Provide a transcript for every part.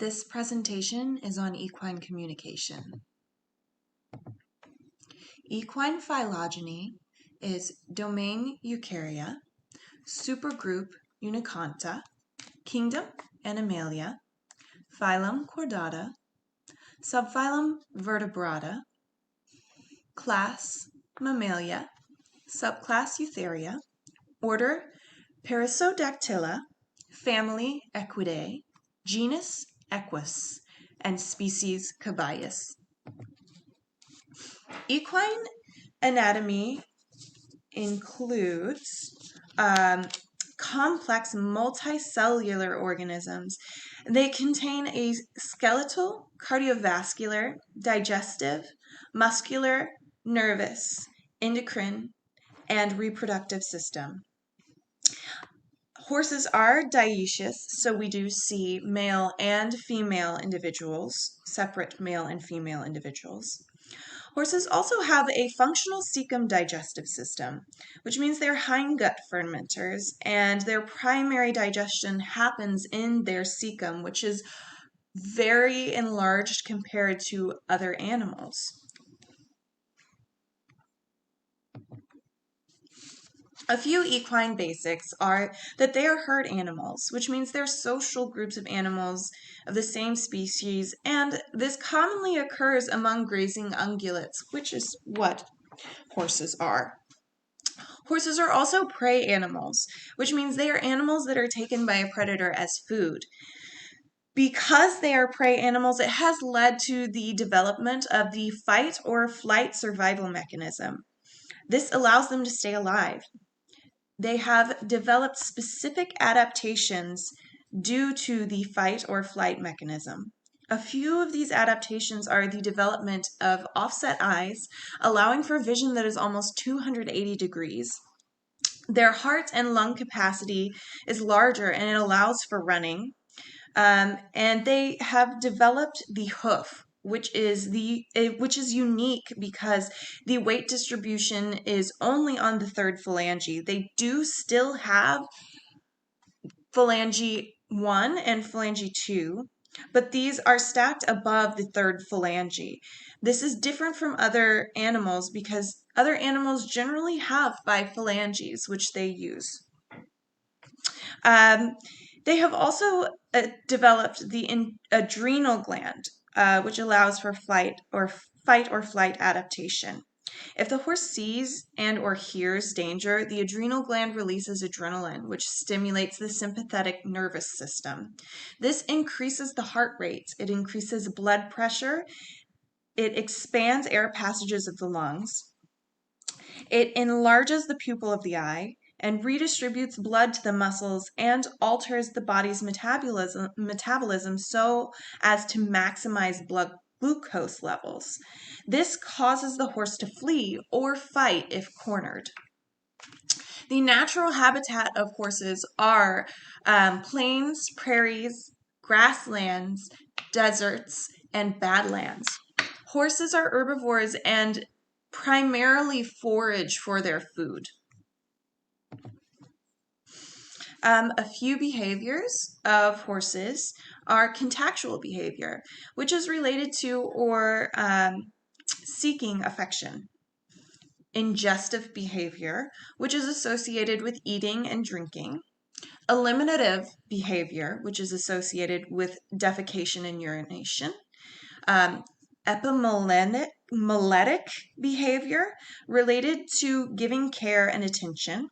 This presentation is on equine communication. Equine phylogeny is domain Eukarya, supergroup Uniconta, kingdom Animalia, phylum Chordata, subphylum Vertebrata, class Mammalia, subclass Eutheria, order Perissodactyla, family Equidae, genus Equus, and species Cabius. Equine anatomy includes complex multicellular organisms. They contain a skeletal, cardiovascular, digestive, muscular, nervous, endocrine, and reproductive system. Horses are dioecious, so we do see male and female individuals, separate male and female individuals. Horses also have a functional cecum digestive system, which means they're hindgut fermenters, and their primary digestion happens in their cecum, which is very enlarged compared to other animals. A few equine basics are that they are herd animals, which means they're social groups of animals of the same species, and this commonly occurs among grazing ungulates, which is what horses are. Horses are also prey animals, which means they are animals that are taken by a predator as food. Because they are prey animals, it has led to the development of the fight or flight survival mechanism. This allows them to stay alive. They have developed specific adaptations due to the fight or flight mechanism. A few of these adaptations are the development of offset eyes, allowing for vision that is almost 280 degrees. Their heart and lung capacity is larger and it allows for running. And they have developed the hoof, which is unique because the weight distribution is only on the third phalange. They do still have phalange 1 and phalange 2, but these are stacked above the third phalange. This is different from other animals because other animals generally have 5 phalanges, which they use. They have also developed the adrenal gland, which allows for fight or flight adaptation. If the horse sees and or hears danger, the adrenal gland releases adrenaline, which stimulates the sympathetic nervous system. This increases the heart rate, it increases blood pressure, it expands air passages of the lungs, it enlarges the pupil of the eye, and redistributes blood to the muscles and alters the body's metabolism so as to maximize blood glucose levels. This causes the horse to flee or fight if cornered. The natural habitat of horses are plains, prairies, grasslands, deserts, and badlands. Horses are herbivores and primarily forage for their food. A few behaviors of horses are contactual behavior, which is related to or seeking affection. Ingestive behavior, which is associated with eating and drinking. Eliminative behavior, which is associated with defecation and urination. Epimuletic behavior, related to giving care and attention.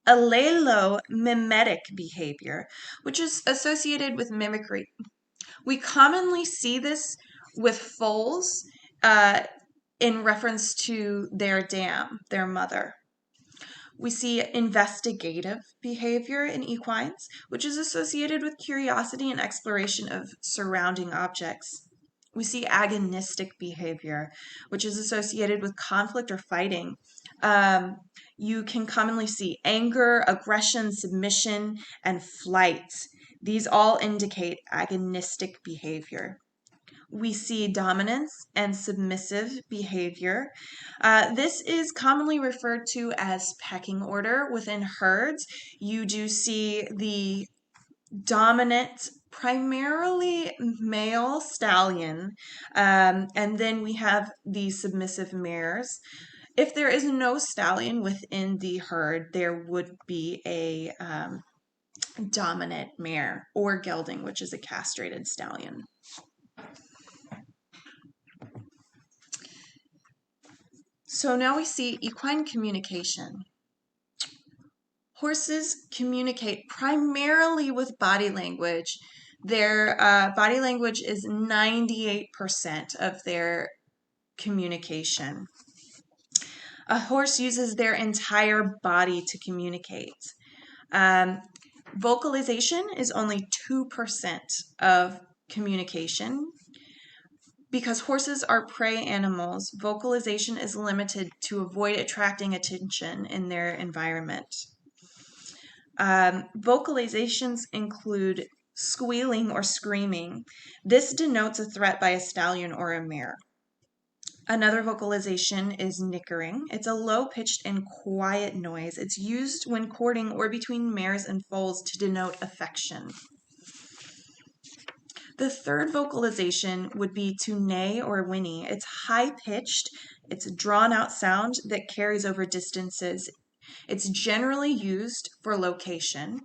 Allelo-mimetic behavior, which is associated with mimicry. We commonly see this with foals in reference to their dam, their mother. We see investigative behavior in equines, which is associated with curiosity and exploration of surrounding objects. We see agonistic behavior, which is associated with conflict or fighting. You can commonly see anger, aggression, submission, and flight. These all indicate agonistic behavior. We see dominance and submissive behavior. This is commonly referred to as pecking order within herds. You do see the dominant primarily male stallion, and then we have the submissive mares. If there is no stallion within the herd, there would be a dominant mare or gelding, which is a castrated stallion. So now we see equine communication. Horses communicate primarily with body language. Their body language is 98% of their communication. A horse uses their entire body to communicate. Vocalization is only 2% of communication. Because horses are prey animals, vocalization is limited to avoid attracting attention in their environment. Vocalizations include squealing or screaming. This denotes a threat by a stallion or a mare. Another vocalization is nickering. It's a low-pitched and quiet noise. It's used when courting or between mares and foals to denote affection. The third vocalization would be to neigh or whinny. It's high-pitched. It's a drawn-out sound that carries over distances. It's generally used for location.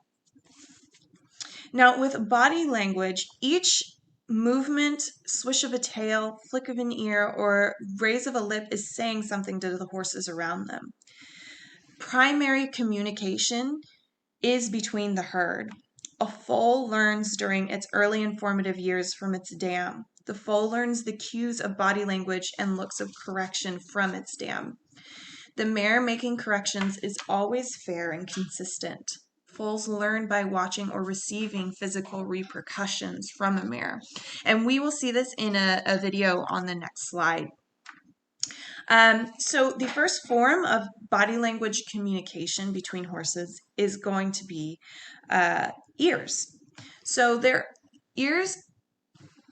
Now, with body language, each movement, swish of a tail, flick of an ear, or raise of a lip is saying something to the horses around them. Primary communication is between the herd. A foal learns during its early informative years from its dam. The foal learns the cues of body language and looks of correction from its dam. The mare making corrections is always fair and consistent. Foals learn by watching or receiving physical repercussions from a mare. And we will see this in a video on the next slide. So the first form of body language communication between horses is going to be ears. So their ears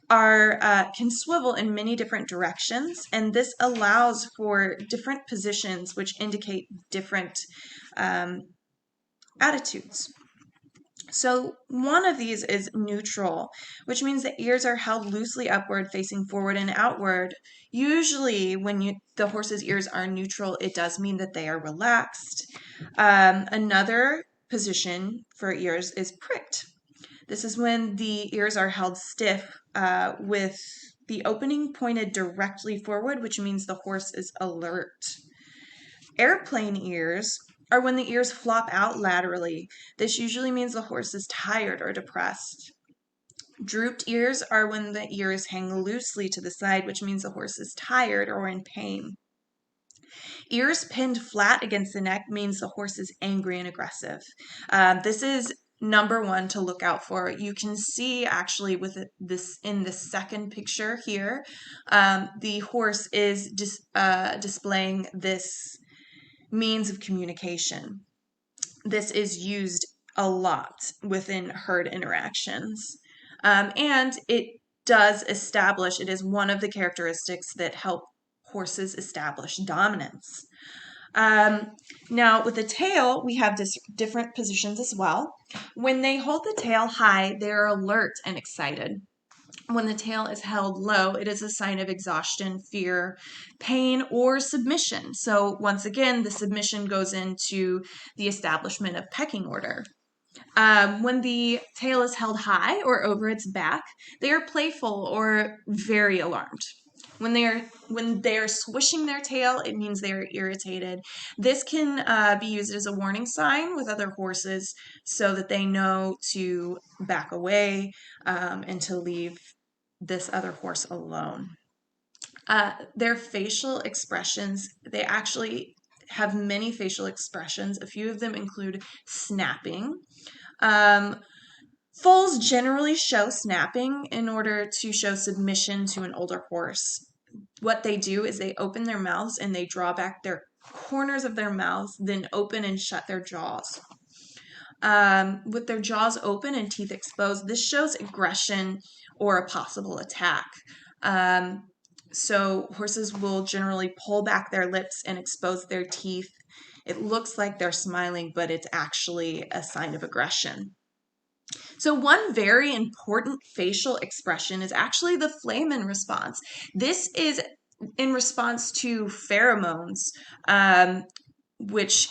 can swivel in many different directions, and this allows for different positions which indicate different attitudes. So one of these is neutral, which means the ears are held loosely upward, facing forward and outward. Usually when the horse's ears are neutral, it does mean that they are relaxed. Another position for ears is pricked. This is when the ears are held stiff with the opening pointed directly forward, which means the horse is alert. Airplane ears are when the ears flop out laterally. This usually means the horse is tired or depressed. Drooped ears are when the ears hang loosely to the side, which means the horse is tired or in pain. Ears pinned flat against the neck means the horse is angry and aggressive. This is number one to look out for. You can see actually with this in the second picture here, the horse is displaying this means of communication. This is used a lot within herd interactions. And it does establish, it is one of the characteristics that help horses establish dominance. Now, with the tail, we have different positions as well. When they hold the tail high, they're alert and excited. When the tail is held low, it is a sign of exhaustion, fear, pain, or submission. So once again, the submission goes into the establishment of pecking order. When the tail is held high or over its back, they are playful or very alarmed. When they are swishing their tail, it means they are irritated. This can be used as a warning sign with other horses so that they know to back away and to leave this other horse alone. Their facial expressions, they actually have many facial expressions. A few of them include snapping. Foals generally show snapping in order to show submission to an older horse. What they do is they open their mouths and they draw back their corners of their mouths, then open and shut their jaws. With their jaws open and teeth exposed, this shows aggression or a possible attack. So horses will generally pull back their lips and expose their teeth. It looks like they're smiling, but it's actually a sign of aggression. So one very important facial expression is actually the flamen response. This is in response to pheromones, which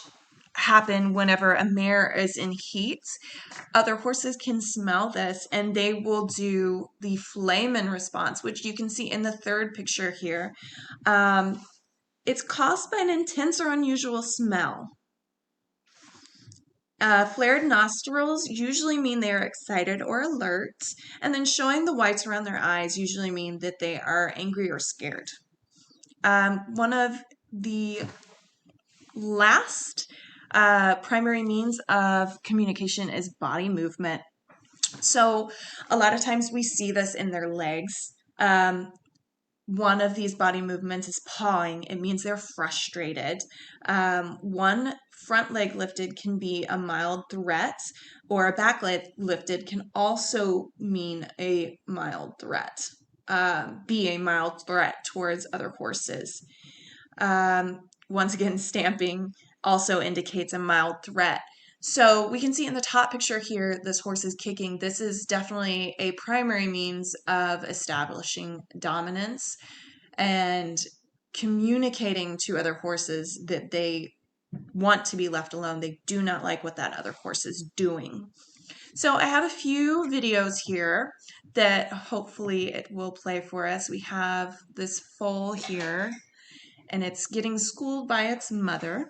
happen whenever a mare is in heat. Other horses can smell this and they will do the flamen response, which you can see in the third picture here. It's caused by an intense or unusual smell. Flared nostrils usually mean they are excited or alert, and then showing the whites around their eyes usually mean that they are angry or scared. One of the last primary means of communication is body movement. So a lot of times we see this in their legs. One of these body movements is pawing. It means they're frustrated. One front leg lifted can be a mild threat, or a back leg lifted can also mean a mild threat, be a mild threat towards other horses. Once again, stamping also indicates a mild threat. So we can see in the top picture here, this horse is kicking. This is definitely a primary means of establishing dominance and communicating to other horses that they want to be left alone. They do not like what that other horse is doing. So I have a few videos here that hopefully it will play for us. We have this foal here, and it's getting schooled by its mother.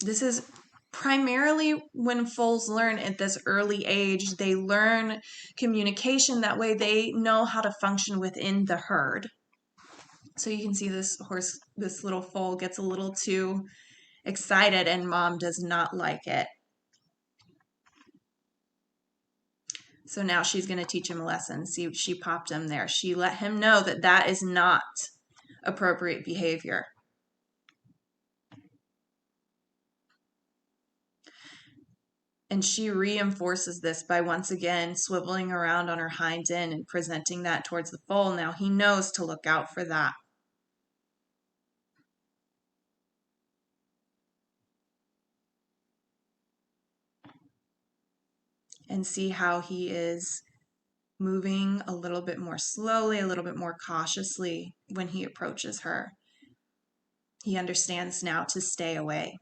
This is primarily when foals learn at this early age. They learn communication. That way they know how to function within the herd. So you can see this horse, this little foal gets a little too excited and mom does not like it. So now she's going to teach him a lesson. See, she popped him there. She let him know that that is not appropriate behavior. And she reinforces this by once again swiveling around on her hind end and presenting that towards the foal. Now he knows to look out for that. And see how he is moving a little bit more slowly, a little bit more cautiously when he approaches her. He understands now to stay away.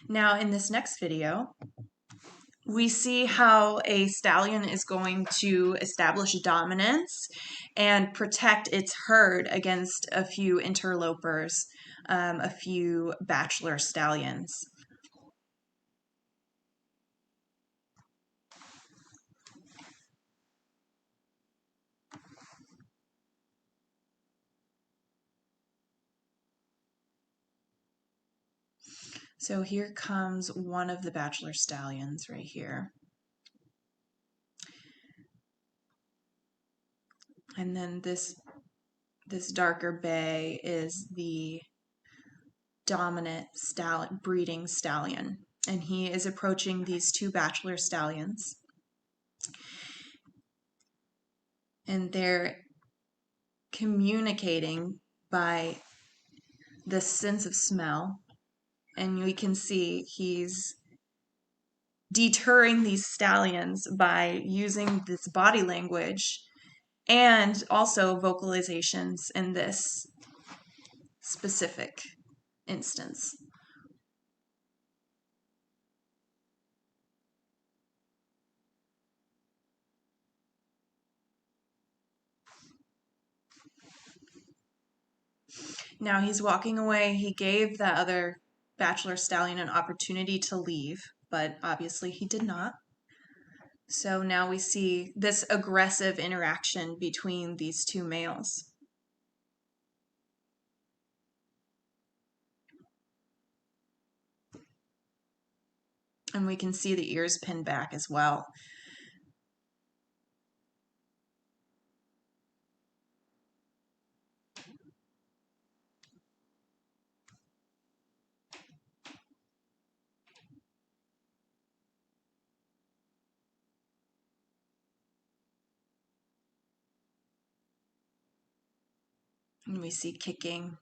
Now in this next video, we see how a stallion is going to establish dominance and protect its herd against a few interlopers, a few bachelor stallions. So here comes one of the bachelor stallions right here. And then this darker bay is the dominant breeding stallion. And he is approaching these two bachelor stallions. And they're communicating by the sense of smell. And we can see he's deterring these stallions by using this body language and also vocalizations in this specific instance. Now he's walking away. He gave that other bachelor stallion an opportunity to leave, but obviously he did not. So now we see this aggressive interaction between these two males. And we can see the ears pinned back as well. And we see kicking.